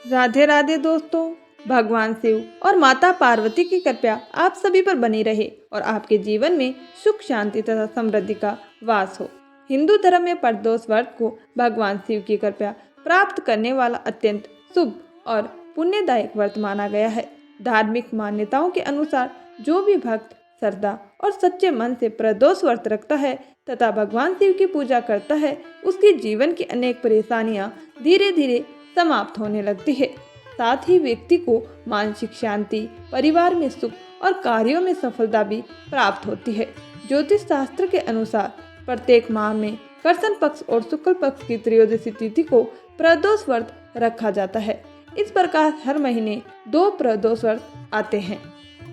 राधे राधे दोस्तों। भगवान शिव और माता पार्वती की कृपा आप सभी पर बनी रहे और आपके जीवन में सुख शांति तथा समृद्धि का वास हो। हिंदू धर्म में प्रदोष व्रत को भगवान शिव की कृपा प्राप्त करने वाला अत्यंत शुभ और पुण्यदायक व्रत माना गया है। धार्मिक मान्यताओं के अनुसार जो भी भक्त श्रद्धा और सच्चे मन से प्रदोष व्रत रखता है तथा भगवान शिव की पूजा करता है, उसके जीवन की अनेक परेशानियां धीरे धीरे समाप्त होने लगती है। साथ ही व्यक्ति को मानसिक शांति, परिवार में सुख और कार्यों में सफलता भी प्राप्त होती है। ज्योतिष शास्त्र के अनुसार प्रत्येक माह में कृष्ण पक्ष और शुक्ल पक्ष की त्रयोदशी तिथि को प्रदोष व्रत रखा जाता है। इस प्रकार हर महीने 2 प्रदोष व्रत आते हैं,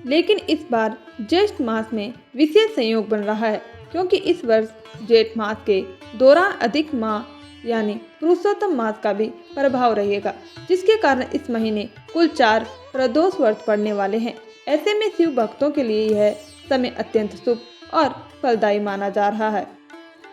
लेकिन इस बार ज्येष्ठ मास में विशेष संयोग बन रहा है, क्योंकि इस वर्ष जेठ मास के दौरान अधिक माह यानी पुरुषोत्तम मास का भी प्रभाव रहेगा, जिसके कारण इस महीने कुल 4 प्रदोष व्रत पड़ने वाले हैं। ऐसे में शिव भक्तों के लिए यह समय अत्यंत शुभ और फलदायी माना जा रहा है।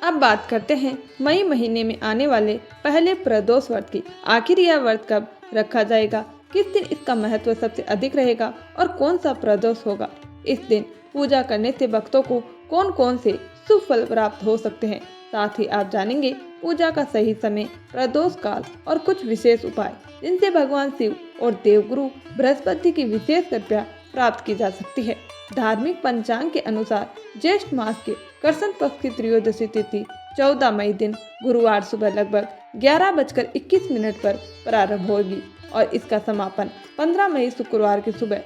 अब बात करते हैं मई महीने में आने वाले पहले प्रदोष व्रत की। आखिर यह व्रत कब रखा जाएगा, किस दिन इसका महत्व सबसे अधिक रहेगा और कौन सा प्रदोष होगा, इस दिन पूजा करने से भक्तों को कौन कौन से शुभ फल प्राप्त हो सकते हैं, साथ ही आप जानेंगे पूजा का सही समय, प्रदोष काल और कुछ विशेष उपाय जिनसे भगवान शिव और देवगुरु बृहस्पति की विशेष कृपा प्राप्त की जा सकती है। धार्मिक पंचांग के अनुसार ज्येष्ठ मास के कृष्ण पक्ष की त्रयोदशी तिथि 14 मई दिन गुरुवार सुबह लगभग 11:21 पर प्रारंभ होगी और इसका समापन 15 मई शुक्रवार की सुबह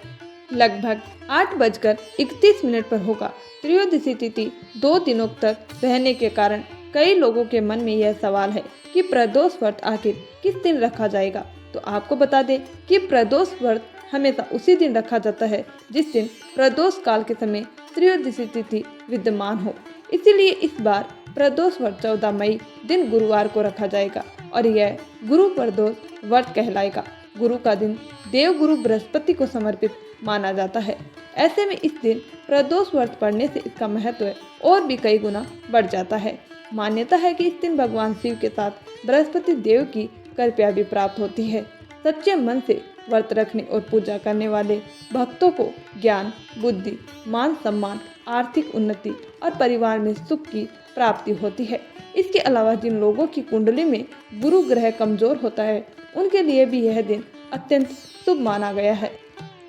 लगभग 8:31 पर होगा। त्रयोदशी तिथि 2 दिनों तक रहने के कारण कई लोगों के मन में यह सवाल है कि प्रदोष व्रत आखिर किस दिन रखा जाएगा। तो आपको बता दें कि प्रदोष व्रत हमेशा उसी दिन रखा जाता है जिस दिन प्रदोष काल के समय त्रयोदशी तिथि विद्यमान हो। इसीलिए इस बार प्रदोष व्रत 14 मई दिन गुरुवार को रखा जाएगा और यह गुरु प्रदोष व्रत कहलाएगा। गुरु का दिन देव गुरु बृहस्पति को समर्पित माना जाता है। ऐसे में इस दिन प्रदोष व्रत पढ़ने से इसका महत्व और भी कई गुना बढ़ जाता है। मान्यता है कि इस दिन भगवान शिव के साथ बृहस्पति देव की कृपा भी प्राप्त होती है। सच्चे मन से व्रत रखने और पूजा करने वाले भक्तों को ज्ञान, बुद्धि, मान सम्मान, आर्थिक उन्नति और परिवार में सुख की प्राप्ति होती है। इसके अलावा जिन लोगों की कुंडली में गुरु ग्रह कमजोर होता है, उनके लिए भी यह दिन अत्यंत शुभ माना गया है।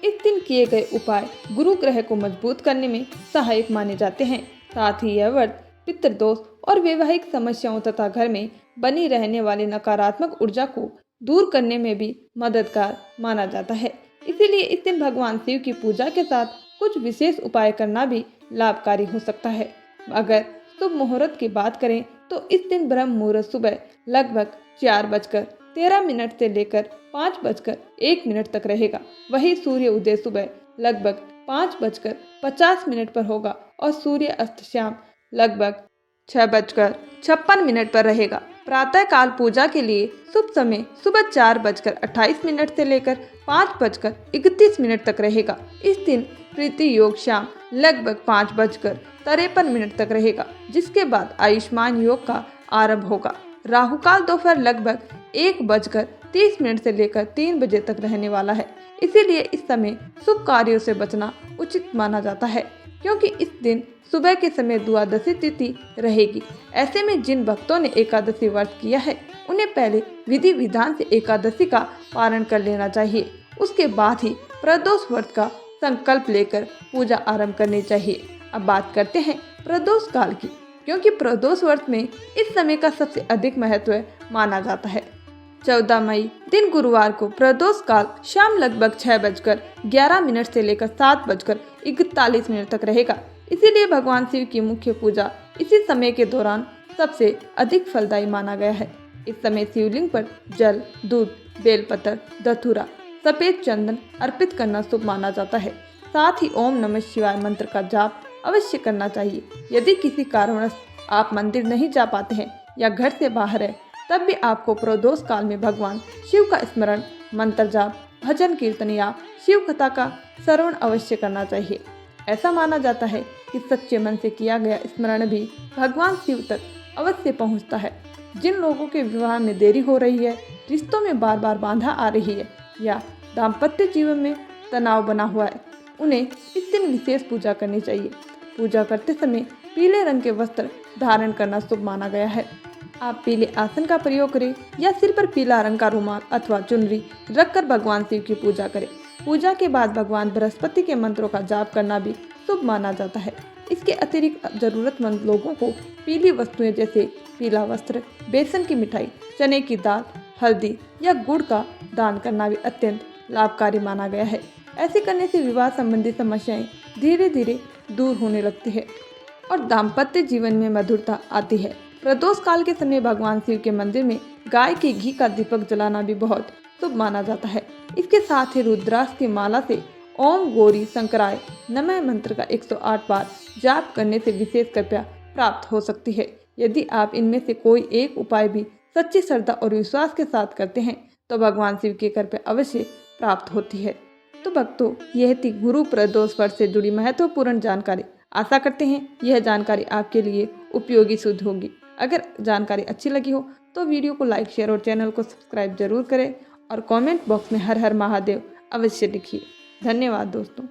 इस दिन किए गए उपाय गुरु ग्रह को मजबूत करने में सहायक माने जाते हैं। साथ ही यह व्रत पितृदोष और वैवाहिक समस्याओं तथा घर में बनी रहने वाली नकारात्मक ऊर्जा को दूर करने में भी मददगार माना जाता है। इसीलिए इस दिन भगवान शिव की पूजा के साथ कुछ विशेष उपाय करना भी लाभकारी हो सकता है। अगर शुभ मुहूर्त की बात करें तो इस दिन ब्रह्म मुहूर्त सुबह लगभग 4:13 से लेकर 5:01 तक रहेगा। वही सूर्य उदय सुबह लगभग 5:50 पर होगा और सूर्य अस्त शाम लगभग 6:56 पर रहेगा। प्रातः काल पूजा के लिए शुभ समय सुबह 4:28 से लेकर 5:31 तक रहेगा। इस दिन प्रीति योग शाम लगभग 5:53 तक रहेगा, जिसके बाद आयुष्मान योग का आरंभ होगा। राहु काल दोपहर लगभग 1:30 से लेकर 3 बजे तक रहने वाला है। इसीलिए इस समय शुभ कार्यों से बचना उचित माना जाता है, क्योंकि इस दिन सुबह के समय द्वादशी तिथि रहेगी। ऐसे में जिन भक्तों ने एकादशी व्रत किया है, उन्हें पहले विधि विधान से एकादशी का पालन कर लेना चाहिए। उसके बाद ही प्रदोष व्रत का संकल्प लेकर पूजा आरंभ करनी चाहिए। अब बात करते हैं प्रदोष काल की, क्योंकि प्रदोष व्रत में इस समय का सबसे अधिक महत्व माना जाता है। 14 मई दिन गुरुवार को प्रदोष काल शाम लगभग 6:11 से लेकर 7:41 तक रहेगा। इसीलिए भगवान शिव की मुख्य पूजा इसी समय के दौरान सबसे अधिक फलदायी माना गया है। इस समय शिवलिंग पर जल, दूध, बेलपत्र, धतूरा, सफेद चंदन अर्पित करना शुभ माना जाता है। साथ ही ओम नमः शिवाय मंत्र का जाप अवश्य करना चाहिए। यदि किसी कारणवश आप मंदिर नहीं जा पाते हैं या घर से बाहर है, तब भी आपको प्रदोष काल में भगवान शिव का स्मरण, मंत्र जाप, भजन कीर्तन या शिव कथा का श्रवण अवश्य करना चाहिए। ऐसा माना जाता है कि सच्चे मन से किया गया स्मरण भी भगवान शिव तक अवश्य पहुंचता है। जिन लोगों के विवाह में देरी हो रही है, रिश्तों में बार बार बाधा आ रही है या दाम्पत्य जीवन में तनाव बना हुआ है, उन्हें इस दिन विशेष पूजा करनी चाहिए। पूजा करते समय पीले रंग के वस्त्र धारण करना शुभ माना गया है। आप पीले आसन का प्रयोग करें या सिर पर पीला रंग का रुमाल अथवा चुनरी रखकर भगवान शिव की पूजा करें। पूजा के बाद भगवान बृहस्पति के मंत्रों का जाप करना भी शुभ माना जाता है। इसके अतिरिक्त जरूरतमंद लोगों को पीली वस्तुएं जैसे पीला वस्त्र, बेसन की मिठाई, चने की दाल, हल्दी या गुड़ का दान करना भी अत्यंत लाभकारी माना गया है। ऐसे करने से विवाह संबंधी समस्याएं धीरे धीरे दूर होने लगती है और दाम्पत्य जीवन में मधुरता आती है। प्रदोष काल के समय भगवान शिव के मंदिर में गाय के घी का दीपक जलाना भी बहुत शुभ माना जाता है। इसके साथ ही रुद्राक्ष की माला से ओम गौरी शंकराय नमः मंत्र का 108 बार जाप करने से विशेष कृपा प्राप्त हो सकती है। यदि आप इनमें से कोई एक उपाय भी सच्ची श्रद्धा और विश्वास के साथ करते हैं तो भगवान शिव की कृपा अवश्य प्राप्त होती है। तो भक्तों, यह थी गुरु प्रदोष वर्ष से जुड़ी महत्वपूर्ण जानकारी। आशा करते हैं यह जानकारी आपके लिए उपयोगी सिद्ध होगी। अगर जानकारी अच्छी लगी हो तो वीडियो को लाइक, शेयर और चैनल को सब्सक्राइब जरूर करें और कमेंट बॉक्स में हर हर महादेव अवश्य लिखिए। धन्यवाद दोस्तों।